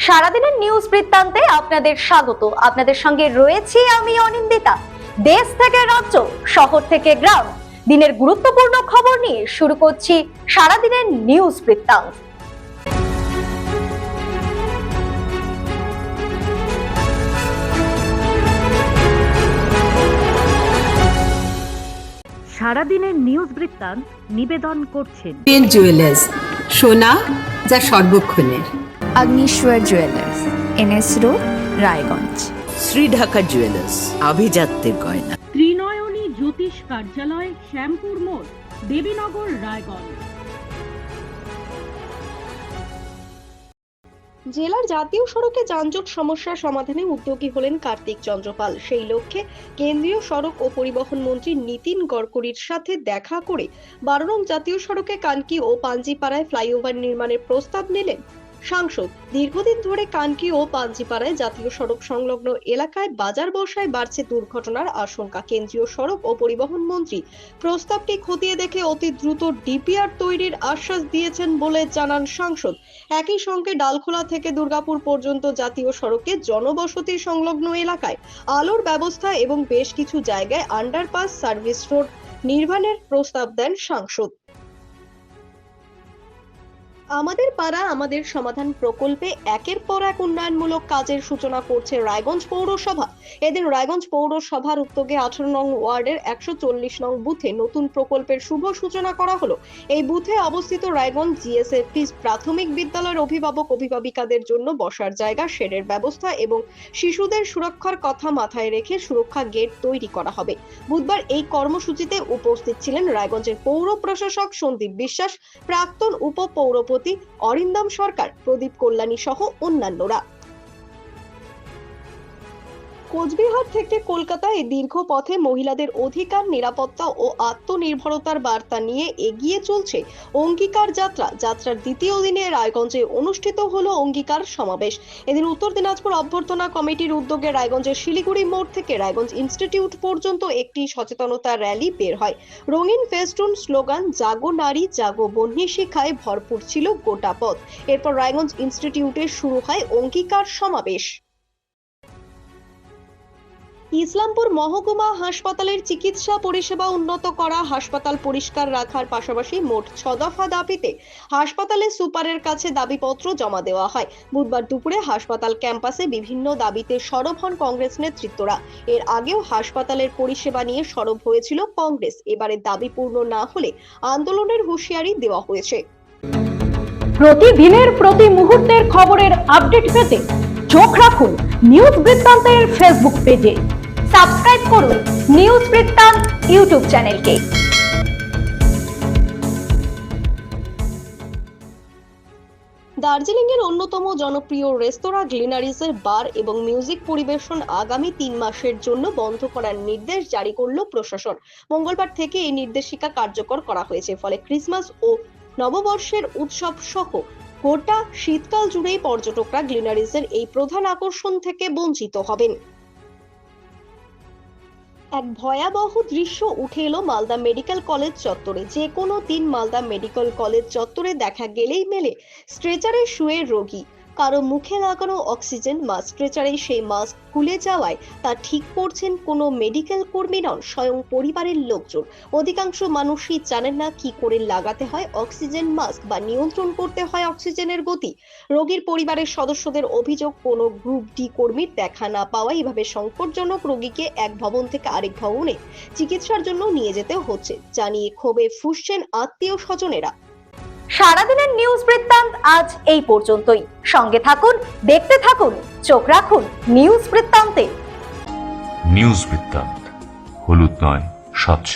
সারাদিনের নিউজ বৃত্তান্তে আপনাদের স্বাগত। আপনাদের সঙ্গে রয়েছি আমি অনিন্দিতা। দেশ থেকে রাজ্য, শহর থেকে গ্রাম, দিনের গুরুত্বপূর্ণ খবর নিয়ে শুরু করছি সারাদিনের নিউজ বৃত্তান্ত। সারাদিনের নিউজ বৃত্তান্ত নিবেদন করছেন জুয়েলার্স, সোনা যা সর্বক্ষণের। Agnishwar jewellers, NS road, Raiganj. Shri Dhaka jewellers, আভিজাত্যের গয়না। ত্রিনয়নী জ্যোতিষ কার্যালয়, শ্যামপুর মোড়, দেবীনগর, রায়গঞ্জ। জেলার জাতীয় সড়কে যানজট সমস্যার সমাধানে উদ্যোগী হলেন কার্তিক চন্দ্র পাল। সেই লক্ষ্যে কেন্দ্রীয় সড়ক ও পরিবহন মন্ত্রী নীতিন গডকরির সাথে দেখা করে 12 নং জাতীয় সড়কে কানকি ও পাঞ্জিপাড়ায় ফ্লাইওভার নির্মাণের প্রস্তাব নিলেন সাংসদ। দীর্ঘদিন ধরে কানকি ও পাঞ্জিপাড়ায় জাতীয় সড়ক সংলগ্ন এলাকায় বাজার বসায় বাড়ছে দুর্ঘটনার আশঙ্কা। কেন্দ্রীয় সড়ক ও পরিবহন মন্ত্রী প্রস্তাবটি খতিয়ে দেখে অতি দ্রুত ডিপিআর তৈরির আশ্বাস দিয়েছেন বলে জানান সাংসদ। একই সঙ্গে ডালখোলা থেকে দুর্গাপুর পর্যন্ত জাতীয় সড়কে জনবসতি সংলগ্ন এলাকায় আলোর ব্যবস্থা এবং বেশ কিছু জায়গায় আন্ডারপাস, সার্ভিস রোড নির্মাণের প্রস্তাব দেন সাংসদ। আমাদের পাড়া আমাদের সমাধান প্রকল্পে একের পর এক উন্নয়নমূলক কাজের সূচনা করছে রায়গঞ্জ পৌরসভা। এদিন রায়গঞ্জ পৌরসভার উদ্যোগে 18 নং ওয়ার্ডের 140 নং বুথে নতুন প্রকল্পের শুভ সূচনা করা হলো। এই বুথে অবস্থিত রায়গঞ্জ জিএসএফপি প্রাথমিক বিদ্যালয়ের অভিভাবক অভিভাবিকাদের জন্য বসার জায়গা, শেডের ব্যবস্থা এবং শিশুদের সুরক্ষার কথা মাথায় রেখে সুরক্ষা গেট তৈরি করা হবে। বুধবার এই কর্মসূচিতে উপস্থিত ছিলেন রায়গঞ্জের পৌর প্রশাসক সন্দীপ বিশ্বাস, প্রাক্তন উপপৌরপতি অরিন্দম সরকার, প্রদীপ কল্যাণী সহ অন্যান্যরা। কোচবিহার থেকে কলকাতা এই দীর্ঘ পথে মহিলাদের অধিকার, নিরাপত্তা ও আত্মনির্ভরতার বার্তা নিয়ে এগিয়ে চলছে অঙ্গীকার যাত্রা। যাত্রার দ্বিতীয় দিনে রায়গঞ্জে অনুষ্ঠিত হলো অঙ্গীকার সমাবেশ। এদিন উত্তর দিনাজপুর অভ্যর্থনা কমিটির উদ্যোগে রায়গঞ্জের শিলিগুড়ি মোড় থেকে রায়গঞ্জ ইনস্টিটিউট পর্যন্ত একটি সচেতনতা র্যালি বের হয়। রঙিন ফেস্টুন, স্লোগান জাগো নারী জাগো বন্যী শিখায় ভরপুর ছিল গোটা পথ। এরপর রায়গঞ্জ ইনস্টিটিউটে শুরু হয় অঙ্গীকার সমাবেশ। ইসলামপুর মহকুমা হাসপাতালের চিকিৎসা পরিষেবা উন্নত করা, হাসপাতাল পরিষ্কার রাখার পাশাপাশি মোট 6 দফা দাবিতে হাসপাতালের সুপারের কাছে দাবিপত্র জমা দেওয়া হয়। বুধবার দুপুরে হাসপাতাল ক্যাম্পাসে বিভিন্ন দাবিতে সরব হন কংগ্রেস নেতৃত্বরা। এর আগেও হাসপাতালের পরিষেবা নিয়ে সরব হয়েছিল কংগ্রেস। এবারে দাবি পূর্ণ না হলে আন্দোলনের হুঁশিয়ারি দেওয়া হয়েছে। প্রতিদিনের প্রতি মুহূর্তের খবরের আপডেট পেতে চোখ রাখুন নিউজ বৃত্তান্তের ফেসবুক পেজে। সাবস্ক্রাইব করুন নিউজ বৃত্তান্ত ইউটিউব চ্যানেলকে। দার্জিলিং এর অন্যতম জনপ্রিয় রেস্তোরাঁ গ্লিনারিজের বার এবং মিউজিক পরিবেশন আগামী 3 মাসের জন্য বন্ধ করার নির্দেশ জারি করল প্রশাসন। মঙ্গলবার থেকে এই নির্দেশিকা কার্যকর করা হয়েছে। ফলে ক্রিসমাস ও নববর্ষের উৎসব সহ গোটা শীতকাল জুড়েই পর্যটকরা গ্লিনারিজের এই প্রধান আকর্ষণ থেকে বঞ্চিত হবেন। এক ভয়াবহ দৃশ্য উঠে এলো মালদা মেডিকেল কলেজ চত্বরে। যে কোনো দিন মালদা মেডিকেল কলেজ চত্বরে দেখা গেলেই মেলে স্ট্রেচারে শুয়ে রোগী, কারো মুখে লাগানো অক্সিজেন মাস্ক। স্ট্রেচারে সেই মাস্ক খুলে যাওয়ায় তা ঠিক করছেন কোনো মেডিকেল কর্মী নন, স্বয়ং পরিবারের লোকজন। অধিকাংশ মানুষই জানেন না কি করে লাগাতে হয় অক্সিজেন মাস্ক বা নিয়ন্ত্রণ করতে হয় অক্সিজেনের গতি। রোগীর পরিবারের সদস্যদের অভিযোগ, কোনো গ্রুপ ডি কর্মীর দেখা না পাওয়ায় এভাবে সংকটজনক রোগীকে এক ভবন থেকে আরেক ভবনে চিকিৎসার জন্য নিয়ে যেতে হচ্ছে, জানিয়ে ক্ষোভে ফুঁসছেন আত্মীয় স্বজনেরা। সারাদিনের নিউজ বৃত্তান্ত আজ এই পর্যন্তই। সঙ্গে থাকুন, দেখতে থাকুন, চোখ রাখুন নিউজ বৃত্তান্তে। নিউজ বৃত্তান্ত, হলুদ নয়, স্বচ্ছ।